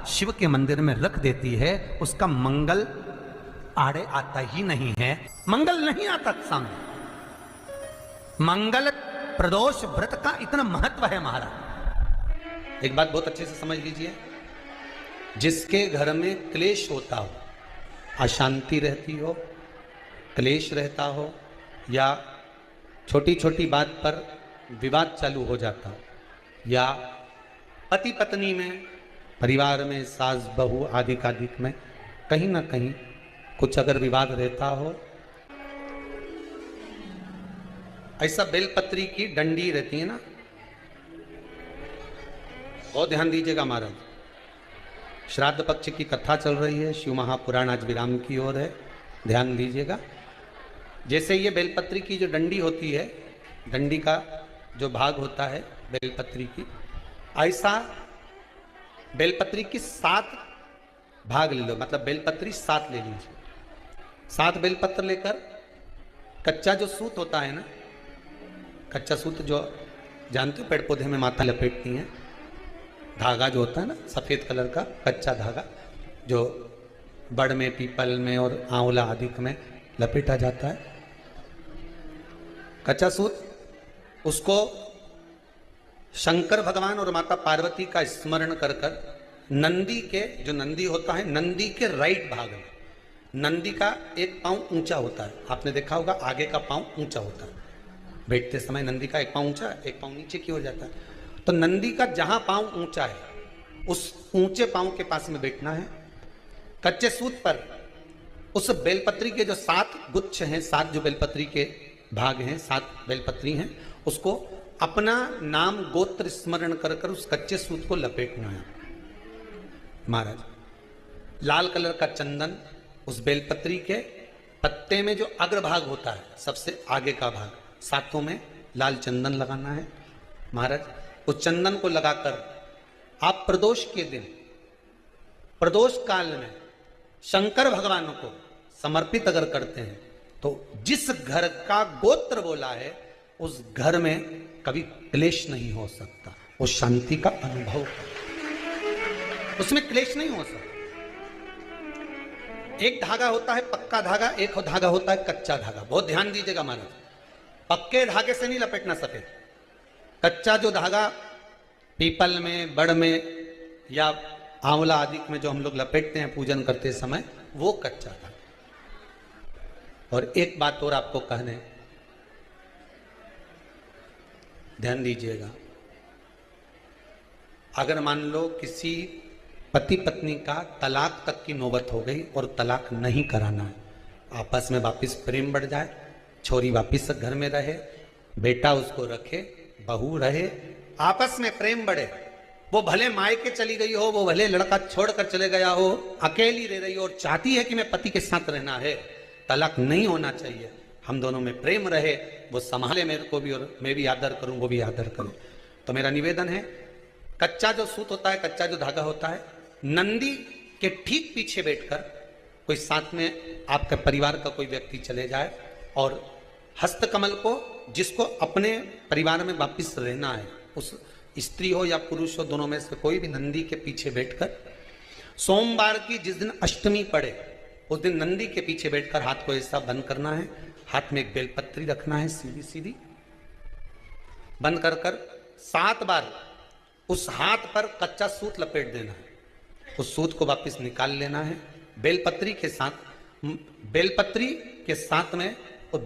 शिव के मंदिर में रख देती है, उसका मंगल आड़े आता ही नहीं है, मंगल नहीं आता सामने। मंगल प्रदोष व्रत का इतना महत्व है महाराज। एक बात बहुत अच्छे से समझ लीजिए, जिसके घर में क्लेश होता हो, अशांति रहती हो, क्लेश रहता हो, या छोटी छोटी बात पर विवाद चालू हो जाता हो, या पति पत्नी में, परिवार में, सास बहू आदि कादिक में कहीं ना कहीं कुछ अगर विवाद रहता हो, ऐसा बेलपत्री की डंडी रहती है ना, बहुत ध्यान दीजिएगा महाराज। श्राद्ध पक्ष की कथा चल रही है, शिव महापुराण आज विराम की ओर है, ध्यान दीजिएगा। जैसे ये बेलपत्री की जो डंडी होती है, डंडी का जो भाग होता है बेलपत्री की, ऐसा बेलपत्री की 7 भाग ले लो, मतलब बेलपत्री 7 ले लीजिए। 7 बेलपत्र लेकर कच्चा जो सूत होता है ना, कच्चा सूत जो जानते हो पेड़ पौधे में माता लपेटती हैं, धागा जो होता है ना सफेद कलर का कच्चा धागा, जो बड़ में, पीपल में और आंवला आदि में लपेटा जाता है, कच्चा सूत, उसको शंकर भगवान और माता पार्वती का स्मरण कर कर नंदी के, जो नंदी होता है, नंदी के राइट भाग में, नंदी का एक पांव ऊंचा होता है, आपने देखा होगा आगे का पांव ऊंचा होता है, बैठते समय नंदी का एक पांव ऊंचा, एक पांव नीचे की हो जाता है। तो नंदी का जहां पांव ऊंचा है उस ऊंचे पांव के पास में बैठना है। कच्चे सूत पर उस बेलपत्री के जो 7 गुच्छ हैं, 7 जो बेलपत्री के भाग हैं, 7 बेलपत्री हैं, उसको अपना नाम गोत्र स्मरण कर कर उस कच्चे सूत को लपेटना है महाराज। लाल कलर का चंदन उस बेलपत्री के पत्ते में जो अग्रभाग होता है, सबसे आगे का भाग, 7 में लाल चंदन लगाना है महाराज। उस चंदन को लगाकर आप प्रदोष के दिन, प्रदोष काल में शंकर भगवान को समर्पित अगर करते हैं तो जिस घर का गोत्र बोला है उस घर में कभी क्लेश नहीं हो सकता, वो शांति का अनुभव कर, उसमें क्लेश नहीं हो सकता। एक धागा होता है पक्का धागा, एक धागा होता है कच्चा धागा, बहुत ध्यान दीजिएगा महाराज। पक्के धागे से नहीं लपेटना सफेद, कच्चा जो धागा पीपल में, बड़ में या आंवला आदि में जो हम लोग लपेटते हैं पूजन करते समय, वो कच्चा धागा। और एक बात और आपको कहने, ध्यान दीजिएगा, अगर मान लो किसी पति पत्नी का तलाक तक की नौबत हो गई और तलाक नहीं कराना है, आपस में वापिस प्रेम बढ़ जाए, छोरी वापिस घर में रहे, बेटा उसको रखे, बहू रहे, आपस में प्रेम बढ़े, वो भले मायके चली गई हो, वो भले लड़का छोड़कर चले गया हो, अकेली रह रही हो और चाहती है कि मैं पति के साथ रहना है, तलाक नहीं होना चाहिए, हम दोनों में प्रेम रहे, वो संभाले मेरे को भी और मैं भी आदर करूं, वो भी आदर करे। तो मेरा निवेदन है, कच्चा जो सूत होता है, कच्चा जो धागा होता है, नंदी के ठीक पीछे बैठकर कोई साथ में आपके परिवार का कोई व्यक्ति चले जाए और हस्तकमल को, जिसको अपने परिवार में वापिस रहना है, उस स्त्री हो या पुरुष हो, दोनों में से कोई भी नंदी के पीछे बैठकर, सोमवार की जिस दिन अष्टमी पड़े उस दिन नंदी के पीछे बैठकर हाथ को ऐसा बंद करना है, हाथ में एक बेलपत्री रखना है, सीधी सीधी बंद कर कर 7 बार उस हाथ पर कच्चा सूत लपेट देना है, उस सूत को वापस निकाल लेना है, बेलपत्री के साथ, बेलपत्री के साथ में और